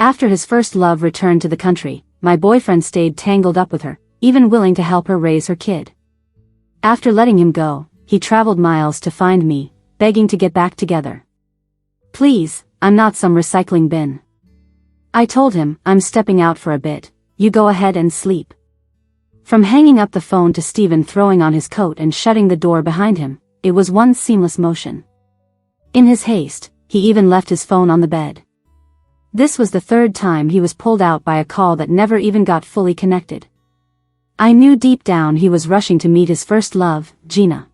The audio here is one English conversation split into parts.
After his first love returned to the country, my boyfriend stayed tangled up with her, even willing to help her raise her kid. After letting him go, he traveled miles to find me, begging to get back together. Please, I'm not some recycling bin. I told him, I'm stepping out for a bit, you go ahead and sleep. From hanging up the phone to Stephen throwing on his coat and shutting the door behind him, it was one seamless motion. In his haste, he even left his phone on the bed. This was the third time he was pulled out by a call that never even got fully connected. I knew deep down he was rushing to meet his first love, Gina.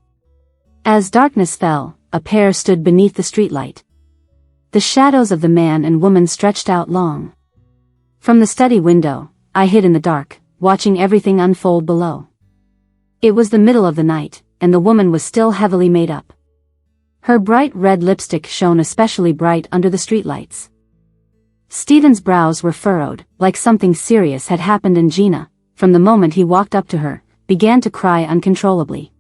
As darkness fell, a pair stood beneath the streetlight. The shadows of the man and woman stretched out long. From the study window, I hid in the dark, watching everything unfold below. It was the middle of the night, and the woman was still heavily made up. Her bright red lipstick shone especially bright under the streetlights. Stephen's brows were furrowed, like something serious had happened, and Gina, from the moment he walked up to her, began to cry uncontrollably.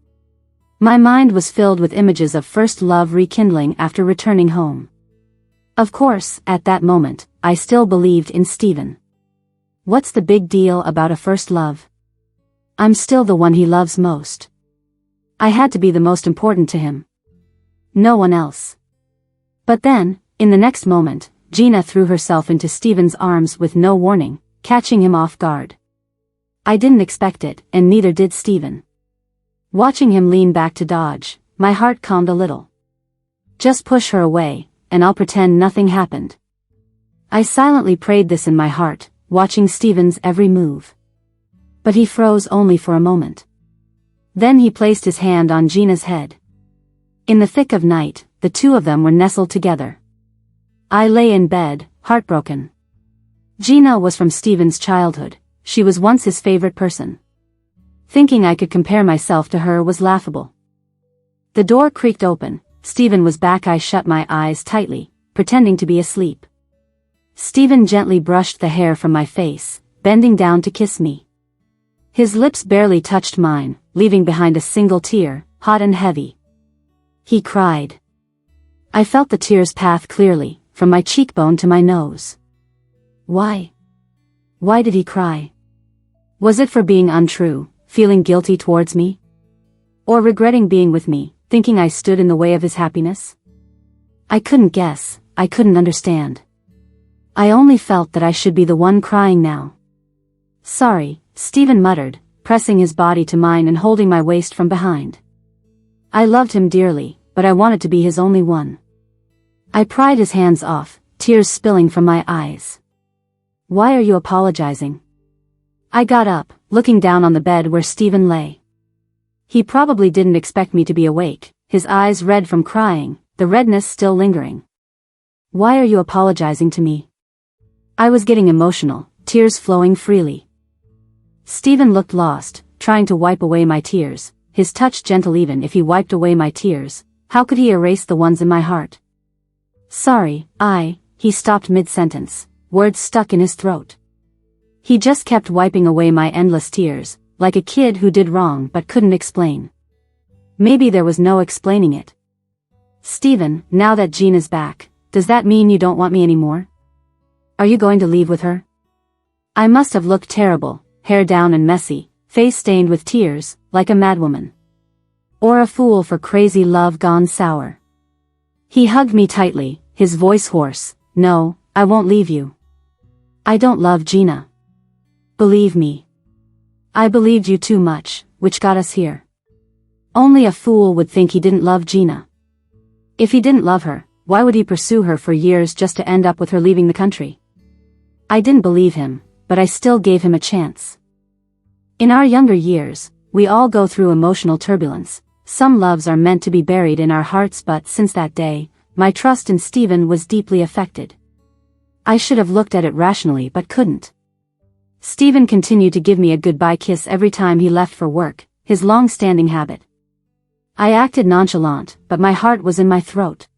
My mind was filled with images of first love rekindling after returning home. Of course, at that moment, I still believed in Stephen. What's the big deal about a first love? I'm still the one he loves most. I had to be the most important to him. No one else. But then, in the next moment, Gina threw herself into Stephen's arms with no warning, catching him off guard. I didn't expect it, and neither did Stephen. Watching him lean back to dodge, my heart calmed a little. Just push her away, and I'll pretend nothing happened. I silently prayed this in my heart, watching Stephen's every move. But he froze only for a moment. Then he placed his hand on Gina's head. In the thick of night, the two of them were nestled together. I lay in bed, heartbroken. Gina was from Stephen's childhood. She was once his favorite person. Thinking I could compare myself to her was laughable. The door creaked open. Stephen was back. I shut my eyes tightly, pretending to be asleep. Stephen gently brushed the hair from my face, bending down to kiss me. His lips barely touched mine, leaving behind a single tear, hot and heavy. He cried. I felt the tears path clearly, from my cheekbone to my nose. Why? Why did he cry? Was it for being untrue, feeling guilty towards me? Or regretting being with me, thinking I stood in the way of his happiness? I couldn't guess, I couldn't understand. I only felt that I should be the one crying now. Sorry, Stephen muttered, pressing his body to mine and holding my waist from behind. I loved him dearly, but I wanted to be his only one. I pried his hands off, tears spilling from my eyes. Why are you apologizing? I got up, looking down on the bed where Stephen lay. He probably didn't expect me to be awake, his eyes red from crying, the redness still lingering. Why are you apologizing to me? I was getting emotional, tears flowing freely. Stephen looked lost, trying to wipe away my tears, his touch gentle. Even if he wiped away my tears, how could he erase the ones in my heart? Sorry, he stopped mid-sentence, words stuck in his throat. He just kept wiping away my endless tears, like a kid who did wrong but couldn't explain. Maybe there was no explaining it. Stephen, now that Gina's back, does that mean you don't want me anymore? Are you going to leave with her? I must have looked terrible, hair down and messy, face stained with tears, like a madwoman. Or a fool for crazy love gone sour. He hugged me tightly, his voice hoarse. No, I won't leave you. I don't love Gina. Believe me. I believed you too much, which got us here. Only a fool would think he didn't love Gina. If he didn't love her, why would he pursue her for years just to end up with her leaving the country? I didn't believe him, but I still gave him a chance. In our younger years, we all go through emotional turbulence. Some loves are meant to be buried in our hearts, but since that day, my trust in Stephen was deeply affected. I should have looked at it rationally but couldn't. Stephen continued to give me a goodbye kiss every time he left for work, his long-standing habit. I acted nonchalant, but my heart was in my throat.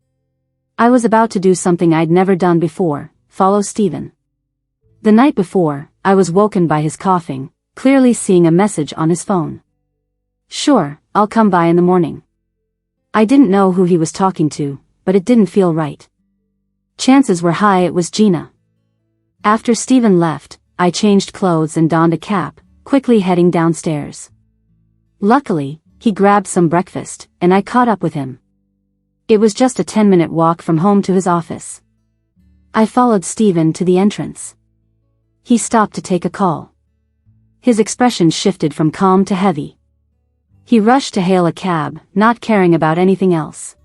I was about to do something I'd never done before, follow Stephen. The night before, I was woken by his coughing, clearly seeing a message on his phone. Sure, I'll come by in the morning. I didn't know who he was talking to, but it didn't feel right. Chances were high it was Gina. After Steven left, I changed clothes and donned a cap, quickly heading downstairs. Luckily, he grabbed some breakfast, and I caught up with him. It was just a 10-minute walk from home to his office. I followed Steven to the entrance. He stopped to take a call. His expression shifted from calm to heavy. He rushed to hail a cab, not caring about anything else.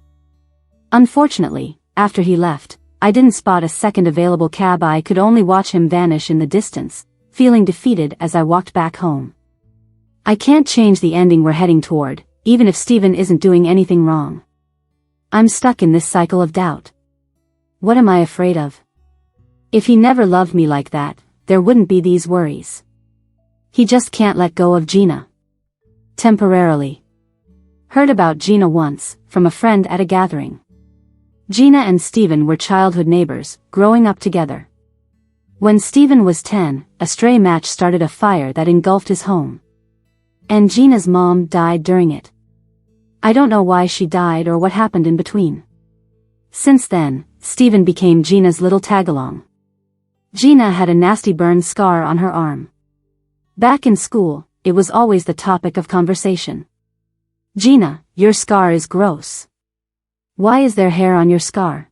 Unfortunately, after he left, I didn't spot a second available cab. I could only watch him vanish in the distance, feeling defeated as I walked back home. I can't change the ending we're heading toward, even if Steven isn't doing anything wrong. I'm stuck in this cycle of doubt. What am I afraid of? If he never loved me like that, there wouldn't be these worries. He just can't let go of Gina. Temporarily. Heard about Gina once, from a friend at a gathering. Gina and Steven were childhood neighbors, growing up together. When Steven was 10, a stray match started a fire that engulfed his home. And Gina's mom died during it. I don't know why she died or what happened in between. Since then, Steven became Gina's little tagalong. Gina had a nasty burn scar on her arm. Back in school, it was always the topic of conversation. Gina, your scar is gross. Why is there hair on your scar?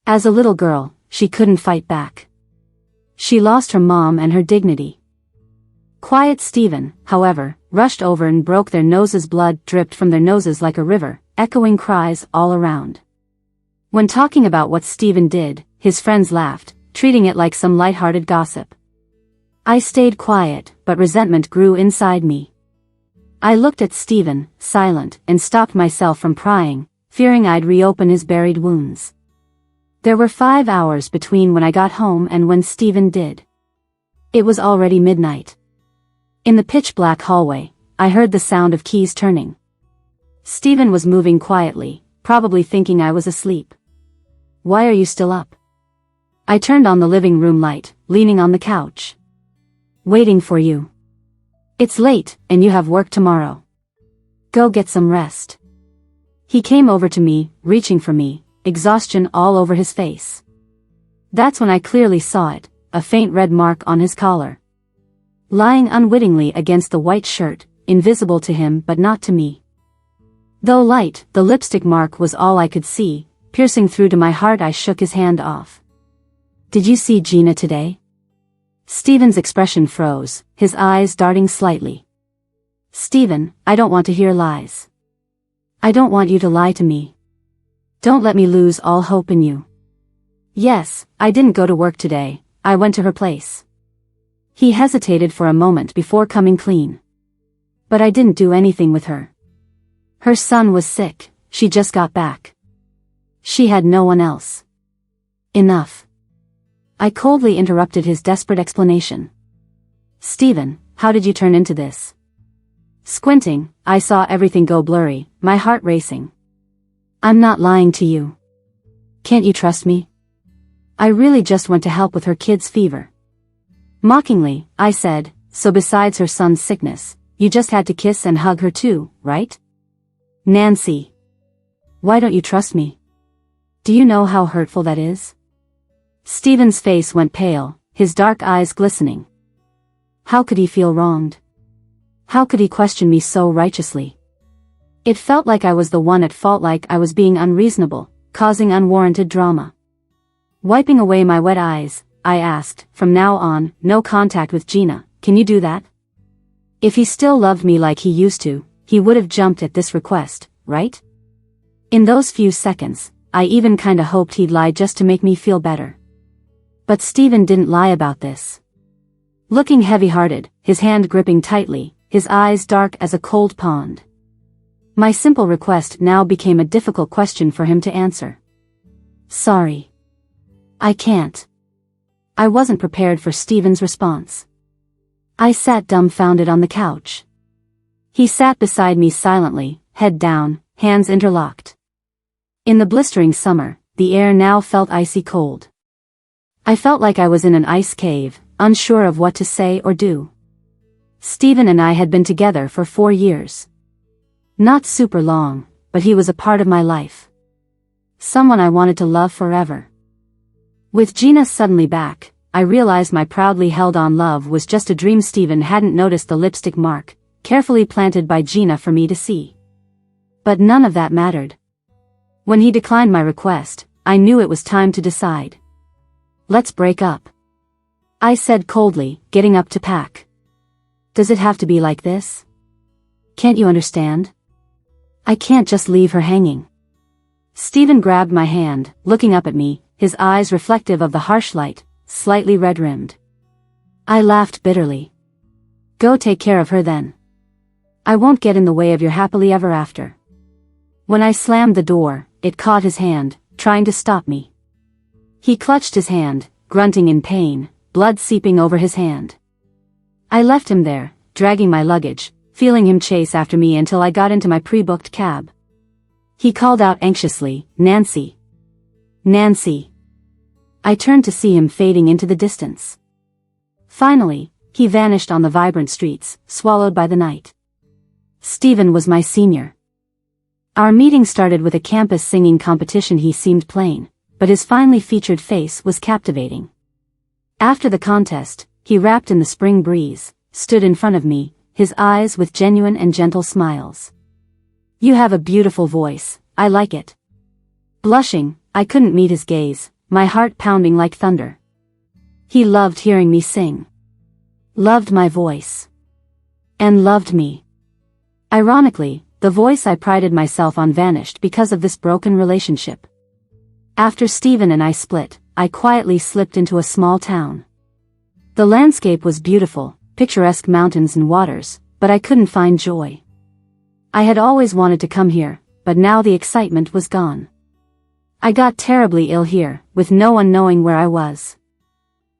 As a little girl, she couldn't fight back. She lost her mom and her dignity. Quiet Steven, however, rushed over and broke their noses. Blood dripped from their noses like a river, echoing cries all around. When talking about what Steven did, his friends laughed, treating it like some light-hearted gossip. I stayed quiet, but resentment grew inside me. I looked at Steven, silent, and stopped myself from prying, fearing I'd reopen his buried wounds. There were 5 hours between when I got home and when Steven did. It was already midnight. In the pitch-black hallway, I heard the sound of keys turning. Steven was moving quietly, probably thinking I was asleep. Why are you still up? I turned on the living room light, leaning on the couch. Waiting for you. It's late, and you have work tomorrow. Go get some rest. He came over to me, reaching for me, exhaustion all over his face. That's when I clearly saw it, a faint red mark on his collar. Lying unwittingly against the white shirt, invisible to him but not to me. Though light, the lipstick mark was all I could see, piercing through to my heart. I shook his hand off. Did you see Gina today? Steven's expression froze, his eyes darting slightly. Steven, I don't want to hear lies. I don't want you to lie to me. Don't let me lose all hope in you. Yes, I didn't go to work today, I went to her place. He hesitated for a moment before coming clean. But I didn't do anything with her. Her son was sick, she just got back. She had no one else. Enough. I coldly interrupted his desperate explanation. Steven, how did you turn into this? Squinting, I saw everything go blurry, my heart racing. I'm not lying to you. Can't you trust me? I really just went to help with her kid's fever. Mockingly, I said, so besides her son's sickness, you just had to kiss and hug her too, right? Nancy. Why don't you trust me? Do you know how hurtful that is? Steven's face went pale, his dark eyes glistening. How could he feel wronged? How could he question me so righteously? It felt like I was the one at fault, like I was being unreasonable, causing unwarranted drama. Wiping away my wet eyes, I asked, from now on, no contact with Gina, can you do that? If he still loved me like he used to, he would have jumped at this request, right? In those few seconds, I even kinda hoped he'd lie just to make me feel better. But Steven didn't lie about this. Looking heavy-hearted, his hand gripping tightly, his eyes dark as a cold pond. My simple request now became a difficult question for him to answer. Sorry. I can't. I wasn't prepared for Steven's response. I sat dumbfounded on the couch. He sat beside me silently, head down, hands interlocked. In the blistering summer, the air now felt icy cold. I felt like I was in an ice cave, unsure of what to say or do. Steven and I had been together for 4 years. Not super long, but he was a part of my life. Someone I wanted to love forever. With Gina suddenly back, I realized my proudly held-on love was just a dream. Steven hadn't noticed the lipstick mark, carefully planted by Gina for me to see. But none of that mattered. When he declined my request, I knew it was time to decide. Let's break up, I said coldly, getting up to pack. Does it have to be like this? Can't you understand? I can't just leave her hanging. Steven grabbed my hand, looking up at me, his eyes reflective of the harsh light, slightly red-rimmed. I laughed bitterly. Go take care of her then. I won't get in the way of your happily ever after. When I slammed the door, it caught his hand, trying to stop me. He clutched his hand, grunting in pain, blood seeping over his hand. I left him there, dragging my luggage, feeling him chase after me until I got into my pre-booked cab. He called out anxiously, "Nancy. Nancy." I turned to see him fading into the distance. Finally, he vanished on the vibrant streets, swallowed by the night. Steven was my senior. Our meeting started with a campus singing competition. He seemed plain, but his finely featured face was captivating. After the contest, he wrapped in the spring breeze, stood in front of me, his eyes with genuine and gentle smiles. You have a beautiful voice, I like it. Blushing, I couldn't meet his gaze, my heart pounding like thunder. He loved hearing me sing. Loved my voice. And loved me. Ironically, the voice I prided myself on vanished because of this broken relationship. After Steven and I split, I quietly slipped into a small town. The landscape was beautiful, picturesque mountains and waters, but I couldn't find joy. I had always wanted to come here, but now the excitement was gone. I got terribly ill here, with no one knowing where I was.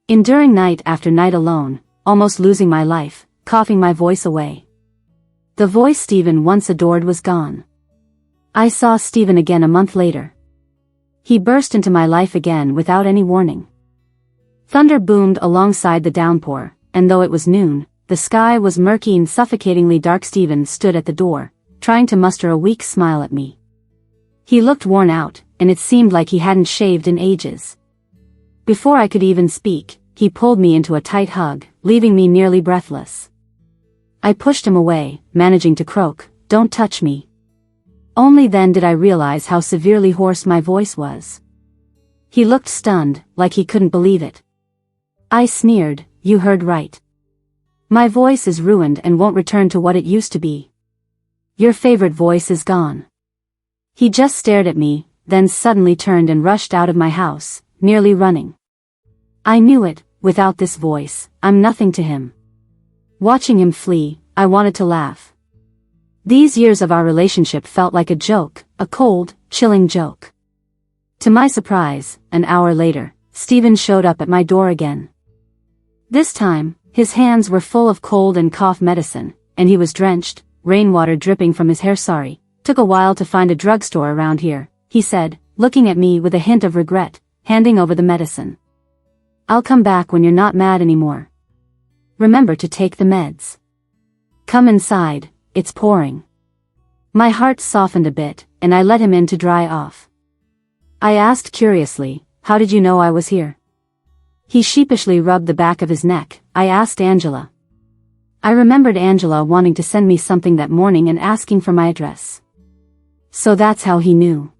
Enduring night after night alone, almost losing my life, coughing my voice away. The voice Steven once adored was gone. I saw Steven again a month later. He burst into my life again without any warning. Thunder boomed alongside the downpour, and though it was noon, the sky was murky and suffocatingly dark. Steven stood at the door, trying to muster a weak smile at me. He looked worn out, and it seemed like he hadn't shaved in ages. Before I could even speak, he pulled me into a tight hug, leaving me nearly breathless. I pushed him away, managing to croak, "Don't touch me." Only then did I realize how severely hoarse my voice was. He looked stunned, like he couldn't believe it. I sneered, "You heard right. My voice is ruined and won't return to what it used to be. Your favorite voice is gone." He just stared at me, then suddenly turned and rushed out of my house, nearly running. I knew it, without this voice, I'm nothing to him. Watching him flee, I wanted to laugh. These years of our relationship felt like a joke, a cold, chilling joke. To my surprise, an hour later, Steven showed up at my door again. This time, his hands were full of cold and cough medicine, and he was drenched, rainwater dripping from his hair. "Sorry, took a while to find a drugstore around here," he said, looking at me with a hint of regret, handing over the medicine. "I'll come back when you're not mad anymore. Remember to take the meds. Come inside, it's pouring." My heart softened a bit, and I let him in to dry off. I asked curiously, "How did you know I was here?" He sheepishly rubbed the back of his neck. "I asked Angela." I remembered Angela wanting to send me something that morning and asking for my address. So that's how he knew.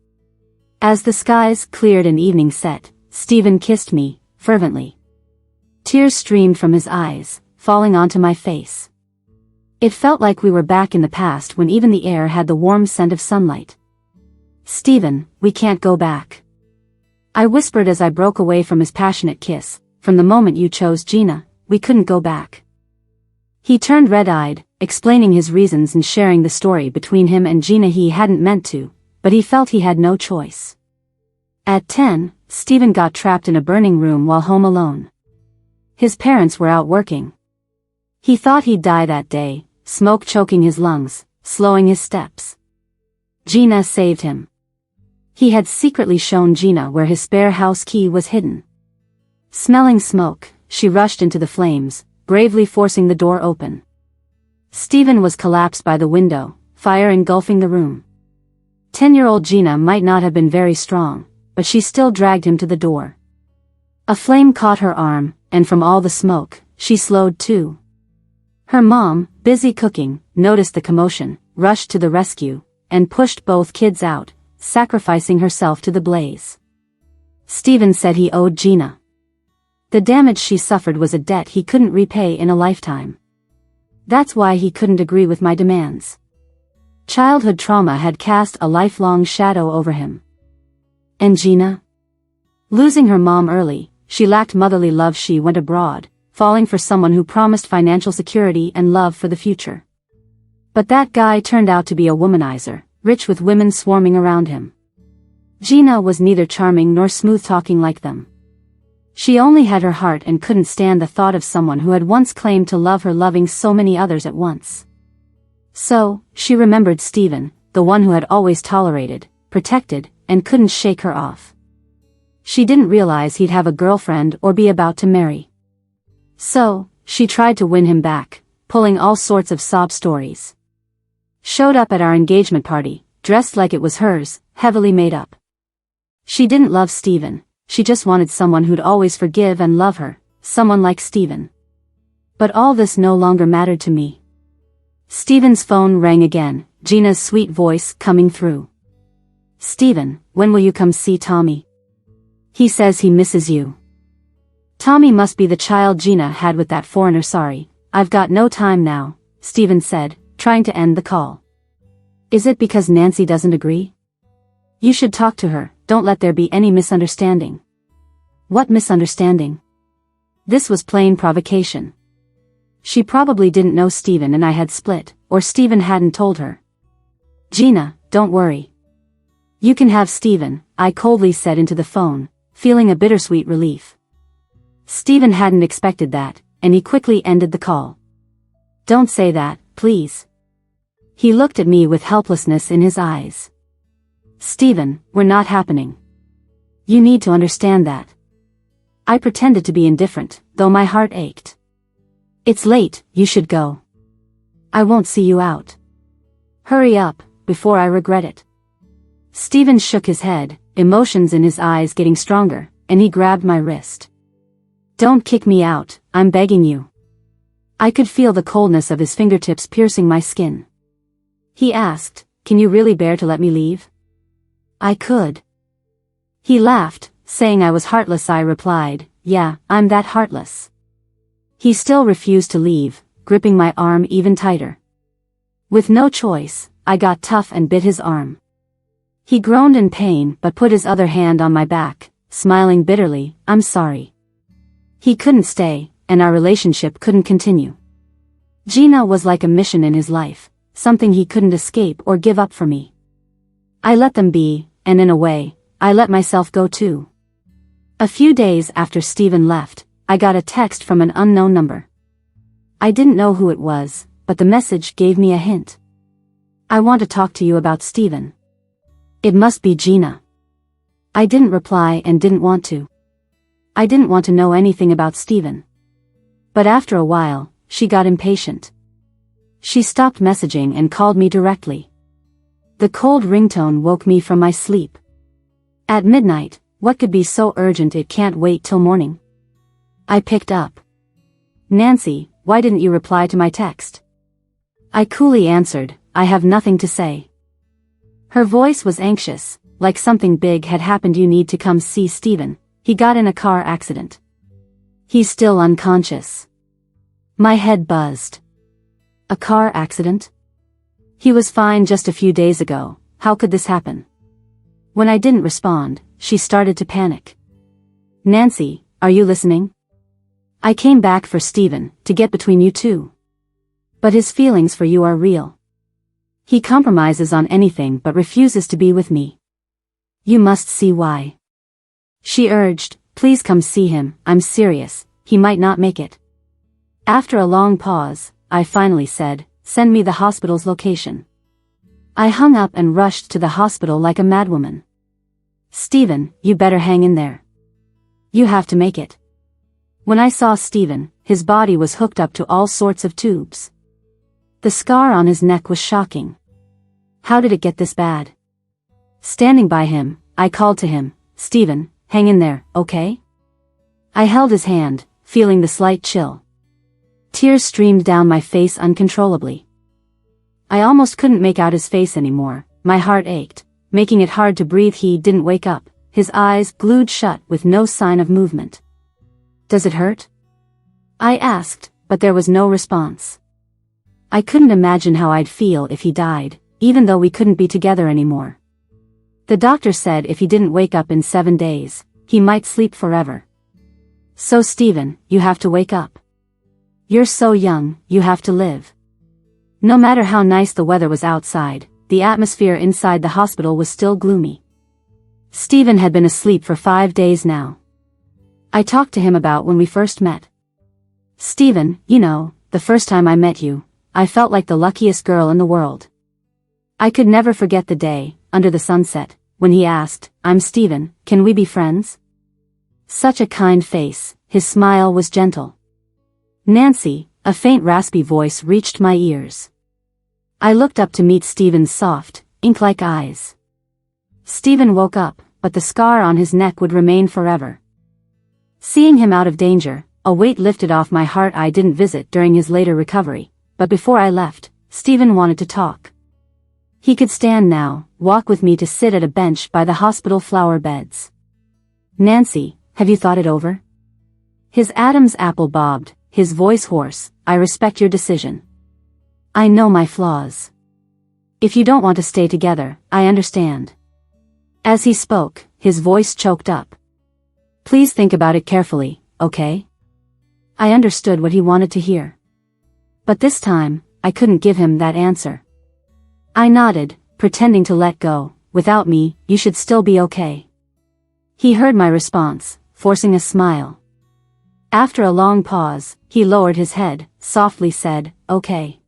As the skies cleared and evening set, Steven kissed me, fervently. Tears streamed from his eyes, falling onto my face. It felt like we were back in the past when even the air had the warm scent of sunlight. "Steven, we can't go back," I whispered as I broke away from his passionate kiss. "From the moment you chose Gina, we couldn't go back." He turned red-eyed, explaining his reasons and sharing the story between him and Gina. He hadn't meant to, but he felt he had no choice. At 10, Steven got trapped in a burning room while home alone. His parents were out working. He thought he'd die that day, smoke choking his lungs, slowing his steps. Gina saved him. He had secretly shown Gina where his spare house key was hidden. Smelling smoke, she rushed into the flames, bravely forcing the door open. Steven was collapsed by the window, fire engulfing the room. 10-year-old Gina might not have been very strong, but she still dragged him to the door. A flame caught her arm, and from all the smoke, she slowed too. Her mom, busy cooking, noticed the commotion, rushed to the rescue, and pushed both kids out, sacrificing herself to the blaze. Stephen said he owed Gina. The damage she suffered was a debt he couldn't repay in a lifetime. That's why he couldn't agree with my demands. Childhood trauma had cast a lifelong shadow over him. And Gina? Losing her mom early, she lacked motherly love. She went abroad, falling for someone who promised financial security and love for the future. But that guy turned out to be a womanizer, rich with women swarming around him. Gina was neither charming nor smooth-talking like them. She only had her heart and couldn't stand the thought of someone who had once claimed to love her loving so many others at once. So, she remembered Stephen, the one who had always tolerated, protected, and couldn't shake her off. She didn't realize he'd have a girlfriend or be about to marry. So, she tried to win him back, pulling all sorts of sob stories. Showed up at our engagement party, dressed like it was hers, heavily made up. She didn't love Stephen, she just wanted someone who'd always forgive and love her, someone like Stephen. But all this no longer mattered to me. Stephen's phone rang again, Gina's sweet voice coming through. "Stephen, when will you come see Tommy? He says he misses you." Tommy must be the child Gina had with that foreigner. "Sorry, I've got no time now," Stephen said, trying to end the call. "Is it because Nancy doesn't agree? You should talk to her, don't let there be any misunderstanding." What misunderstanding? This was plain provocation. She probably didn't know Stephen and I had split, or Stephen hadn't told her. "Gina, don't worry. You can have Stephen," I coldly said into the phone, feeling a bittersweet relief. Stephen hadn't expected that, and he quickly ended the call. "Don't say that, please." He looked at me with helplessness in his eyes. "Stephen, we're not happening. You need to understand that." I pretended to be indifferent, though my heart ached. "It's late, you should go. I won't see you out. Hurry up, before I regret it." Stephen shook his head, emotions in his eyes getting stronger, and he grabbed my wrist. "Don't kick me out, I'm begging you." I could feel the coldness of his fingertips piercing my skin. He asked, "Can you really bear to let me leave?" I could. He laughed, saying I was heartless. I replied, "Yeah, I'm that heartless." He still refused to leave, gripping my arm even tighter. With no choice, I got tough and bit his arm. He groaned in pain but put his other hand on my back, smiling bitterly, "I'm sorry." He couldn't stay, and our relationship couldn't continue. Gina was like a mission in his life, something he couldn't escape or give up for me. I let them be, and in a way, I let myself go too. A few days after Stephen left, I got a text from an unknown number. I didn't know who it was, but the message gave me a hint. "I want to talk to you about Stephen." It must be Gina. I didn't reply and didn't want to. I didn't want to know anything about Stephen. But after a while, she got impatient. She stopped messaging and called me directly. The cold ringtone woke me from my sleep. At midnight, what could be so urgent it can't wait till morning? I picked up. "Nancy, why didn't you reply to my text?" I coolly answered, "I have nothing to say." Her voice was anxious, like something big had happened. "You need to come see Stephen. He got in a car accident. He's still unconscious." My head buzzed. A car accident? He was fine just a few days ago, how could this happen? When I didn't respond, she started to panic. "Nancy, are you listening? I came back for Stephen, to get between you two. But his feelings for you are real. He compromises on anything but refuses to be with me. You must see why." She urged, "Please come see him, I'm serious, he might not make it." After a long pause, I finally said, "Send me the hospital's location." I hung up and rushed to the hospital like a madwoman. "Stephen, you better hang in there. You have to make it." When I saw Stephen, his body was hooked up to all sorts of tubes. The scar on his neck was shocking. How did it get this bad? Standing by him, I called to him, "Stephen, hang in there, okay?" I held his hand, feeling the slight chill. Tears streamed down my face uncontrollably. I almost couldn't make out his face anymore. My heart ached, making it hard to breathe. He didn't wake up, his eyes glued shut with no sign of movement. "Does it hurt?" I asked, but there was no response. I couldn't imagine how I'd feel if he died, even though we couldn't be together anymore. The doctor said if he didn't wake up in 7 days, he might sleep forever. "So Stephen, you have to wake up. You're so young, you have to live." No matter how nice the weather was outside, the atmosphere inside the hospital was still gloomy. Stephen had been asleep for 5 days now. I talked to him about when we first met. "Stephen, you know, the first time I met you, I felt like the luckiest girl in the world. I could never forget the day, under the sunset, when he asked, 'I'm Stephen, can we be friends?' Such a kind face, his smile was gentle." "Nancy," a faint raspy voice reached my ears. I looked up to meet Stephen's soft, ink-like eyes. Stephen woke up, but the scar on his neck would remain forever. Seeing him out of danger, a weight lifted off my heart. I didn't visit during his later recovery, but before I left, Stephen wanted to talk. He could stand now, walk with me to sit at a bench by the hospital flower beds. "Nancy, have you thought it over?" His Adam's apple bobbed, his voice hoarse. "I respect your decision. I know my flaws. If you don't want to stay together, I understand." As he spoke, his voice choked up. "Please think about it carefully, okay?" I understood what he wanted to hear. But this time, I couldn't give him that answer. I nodded, pretending to let go. "Without me, you should still be okay." He heard my response, forcing a smile. After a long pause, he lowered his head, softly said, "Okay."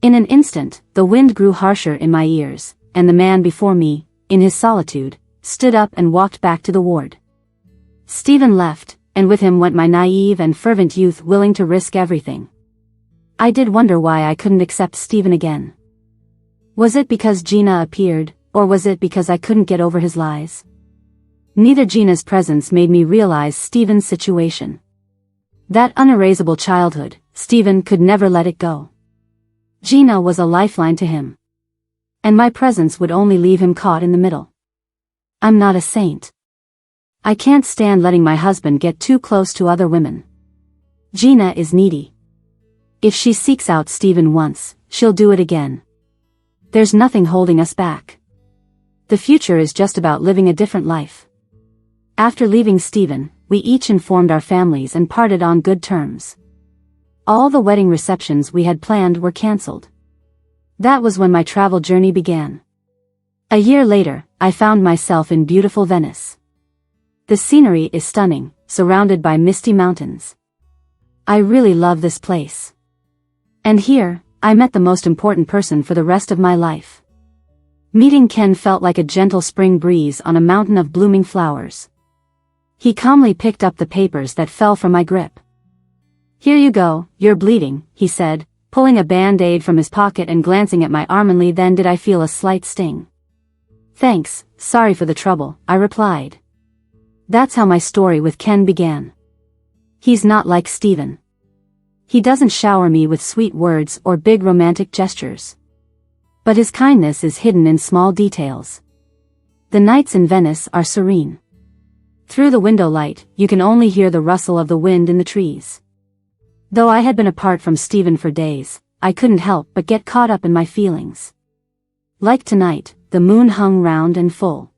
In an instant, the wind grew harsher in my ears, and the man before me, in his solitude, stood up and walked back to the ward. Stephen left, and with him went my naive and fervent youth willing to risk everything. I did wonder why I couldn't accept Stephen again. Was it because Gina appeared, or was it because I couldn't get over his lies? Neither. Gina's presence made me realize Stephen's situation. That unerasable childhood, Stephen could never let it go. Gina was a lifeline to him. And my presence would only leave him caught in the middle. I'm not a saint. I can't stand letting my husband get too close to other women. Gina is needy. If she seeks out Stephen once, she'll do it again. There's nothing holding us back. The future is just about living a different life. After leaving Stephen, we each informed our families and parted on good terms. All the wedding receptions we had planned were cancelled. That was when my travel journey began. A year later, I found myself in beautiful Venice. The scenery is stunning, surrounded by misty mountains. I really love this place. And here, I met the most important person for the rest of my life. Meeting Ken felt like a gentle spring breeze on a mountain of blooming flowers. He calmly picked up the papers that fell from my grip. "Here you go, you're bleeding," he said, pulling a band-aid from his pocket and glancing at my arm. Only then did I feel a slight sting. "Thanks, sorry for the trouble," I replied. That's how my story with Ken began. He's not like Stephen. He doesn't shower me with sweet words or big romantic gestures. But his kindness is hidden in small details. The nights in Venice are serene. Through the window light, you can only hear the rustle of the wind in the trees. Though I had been apart from Stephen for days, I couldn't help but get caught up in my feelings. Like tonight, the moon hung round and full.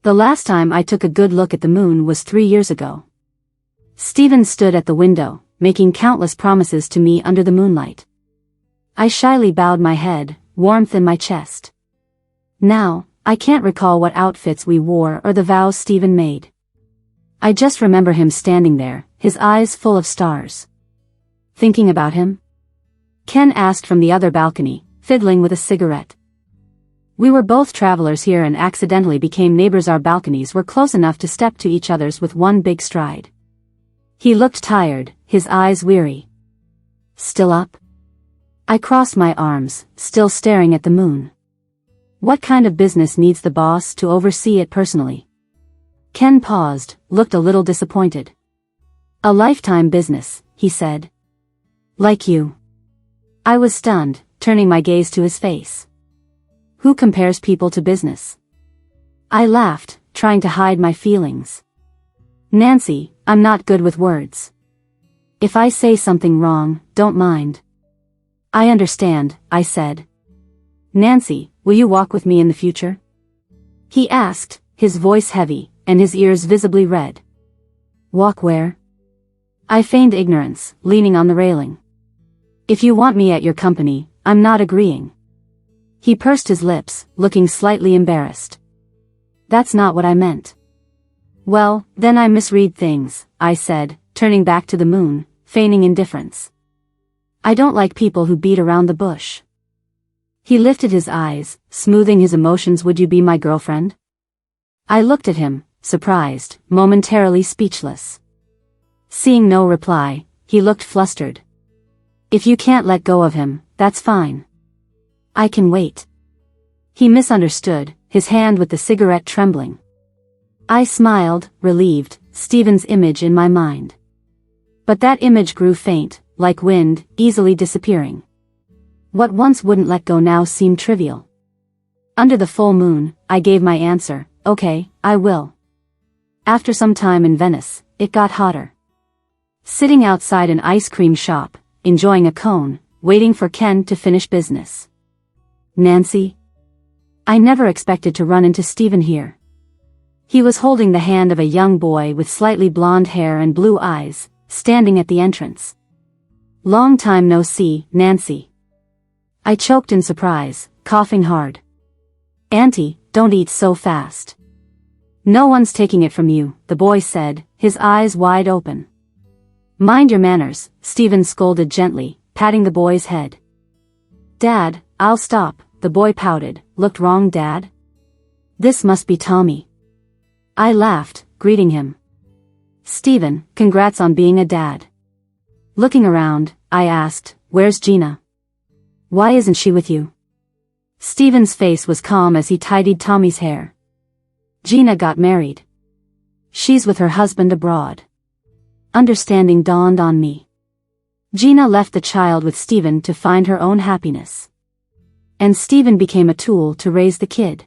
The last time I took a good look at the moon was 3 years ago. Stephen stood at the window, making countless promises to me under the moonlight. I shyly bowed my head, warmth in my chest. Now, I can't recall what outfits we wore or the vows Stephen made. I just remember him standing there, his eyes full of stars. "Thinking about him?" Ken asked from the other balcony, fiddling with a cigarette. We were both travelers here and accidentally became neighbors. Our balconies were close enough to step to each other's with one big stride. He looked tired, his eyes weary. "Still up?" I crossed my arms, still staring at the moon. What kind of business needs the boss to oversee it personally? Ken paused, looked a little disappointed. A lifetime business, he said. Like you. I was stunned, turning my gaze to his face. Who compares people to business? I laughed, trying to hide my feelings. Nancy, I'm not good with words. If I say something wrong, don't mind. I understand, I said. Nancy, will you walk with me in the future? He asked, his voice heavy, and his ears visibly red. Walk where? I feigned ignorance, leaning on the railing. If you want me at your company, I'm not agreeing. He pursed his lips, looking slightly embarrassed. That's not what I meant. Well, then I misread things, I said, turning back to the moon, feigning indifference. I don't like people who beat around the bush. He lifted his eyes, smoothing his emotions. Would you be my girlfriend? I looked at him, surprised, momentarily speechless. Seeing no reply, he looked flustered. If you can't let go of him, that's fine. I can wait. He misunderstood, his hand with the cigarette trembling. I smiled, relieved, Stephen's image in my mind. But that image grew faint, like wind, easily disappearing. What once wouldn't let go now seemed trivial. Under the full moon, I gave my answer, okay, I will. After some time in Venice, it got hotter. Sitting outside an ice cream shop, enjoying a cone, waiting for Ken to finish business. Nancy? I never expected to run into Stephen here. He was holding the hand of a young boy with slightly blonde hair and blue eyes, standing at the entrance. Long time no see, Nancy. I choked in surprise, coughing hard. Auntie, don't eat so fast. No one's taking it from you, the boy said, his eyes wide open. Mind your manners, Stephen scolded gently, patting the boy's head. Dad, I'll stop, the boy pouted. Looked wrong, Dad? This must be Tommy. I laughed, greeting him. Stephen, congrats on being a dad. Looking around, I asked, where's Gina? Why isn't she with you? Stephen's face was calm as he tidied Tommy's hair. Gina got married. She's with her husband abroad. Understanding dawned on me. Gina left the child with Stephen to find her own happiness. And Stephen became a tool to raise the kid.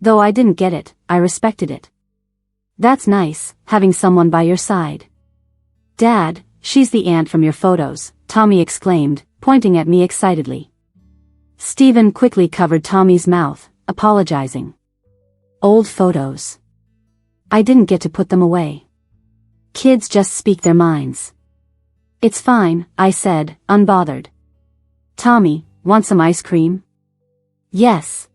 Though I didn't get it, I respected it. That's nice, having someone by your side. Dad, she's the aunt from your photos, Tommy exclaimed, pointing at me excitedly. Stephen quickly covered Tommy's mouth, apologizing. Old photos. I didn't get to put them away. Kids just speak their minds. It's fine, I said, unbothered. Tommy, want some ice cream? Yes.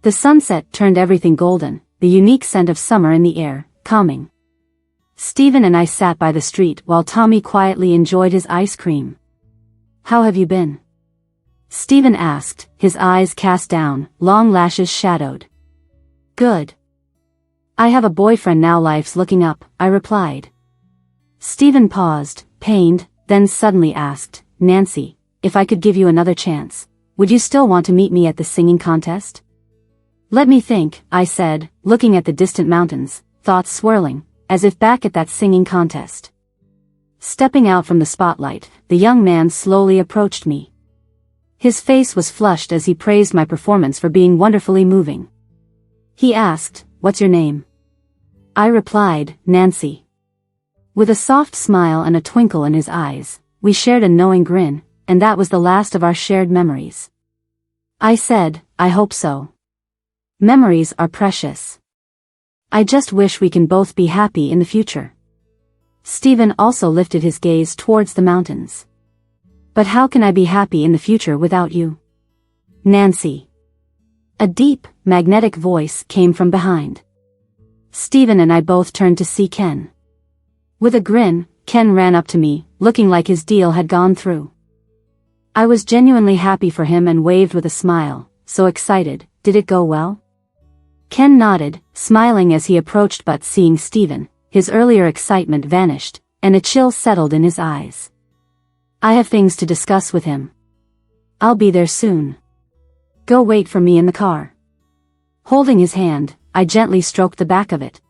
The sunset turned everything golden, the unique scent of summer in the air, calming. Stephen and I sat by the street while Tommy quietly enjoyed his ice cream. How have you been? Stephen asked, his eyes cast down, long lashes shadowed. Good. I have a boyfriend now. Life's looking up, I replied. Stephen paused, pained, then suddenly asked, Nancy, if I could give you another chance, would you still want to meet me at the singing contest? Let me think, I said, looking at the distant mountains, thoughts swirling, as if back at that singing contest. Stepping out from the spotlight, the young man slowly approached me. His face was flushed as he praised my performance for being wonderfully moving. He asked, what's your name? I replied, Nancy. With a soft smile and a twinkle in his eyes, we shared a knowing grin, and that was the last of our shared memories. I said, I hope so. Memories are precious. I just wish we can both be happy in the future. Stephen also lifted his gaze towards the mountains. But how can I be happy in the future without you? Nancy. A deep, magnetic voice came from behind. Stephen and I both turned to see Ken. With a grin, Ken ran up to me, looking like his deal had gone through. I was genuinely happy for him and waved with a smile, so excited. Did it go well? Ken nodded, smiling as he approached, but seeing Stephen, his earlier excitement vanished, and a chill settled in his eyes. I have things to discuss with him. I'll be there soon. Go wait for me in the car. Holding his hand, I gently stroked the back of it.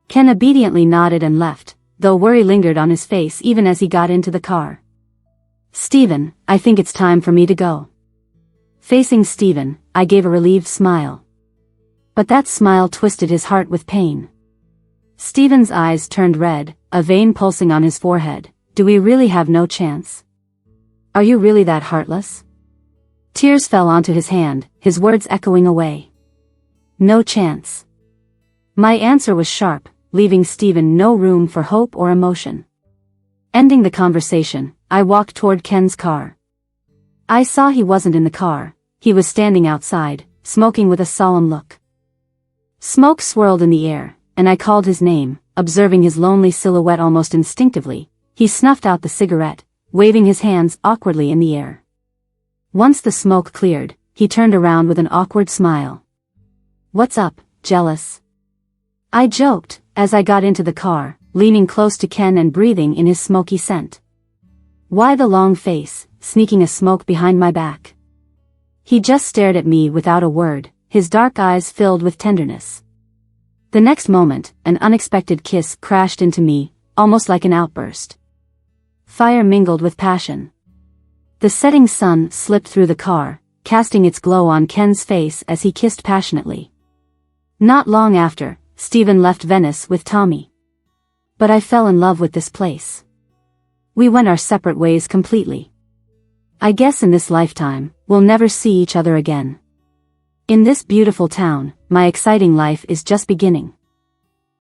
Ken obediently nodded and left, though worry lingered on his face even as he got into the car. "Stephen, I think it's time for me to go." Facing Stephen, I gave a relieved smile. But that smile twisted his heart with pain. Stephen's eyes turned red, a vein pulsing on his forehead. "Do we really have no chance? Are you really that heartless?" Tears fell onto his hand, his words echoing away. "No chance." My answer was sharp, leaving Stephen no room for hope or emotion. Ending the conversation, I walked toward Ken's car. I saw he wasn't in the car. He was standing outside, smoking with a solemn look. Smoke swirled in the air, and I called his name, observing his lonely silhouette almost instinctively. He snuffed out the cigarette, waving his hands awkwardly in the air. Once the smoke cleared, he turned around with an awkward smile. "What's up, jealous?" I joked, as I got into the car, leaning close to Ken and breathing in his smoky scent. "Why the long face, sneaking a smoke behind my back?" He just stared at me without a word, his dark eyes filled with tenderness. The next moment, an unexpected kiss crashed into me, almost like an outburst. Fire mingled with passion. The setting sun slipped through the car, casting its glow on Ken's face as he kissed passionately. Not long after, Stephen left Venice with Tommy. But I fell in love with this place. We went our separate ways completely. I guess in this lifetime, we'll never see each other again. In this beautiful town, my exciting life is just beginning.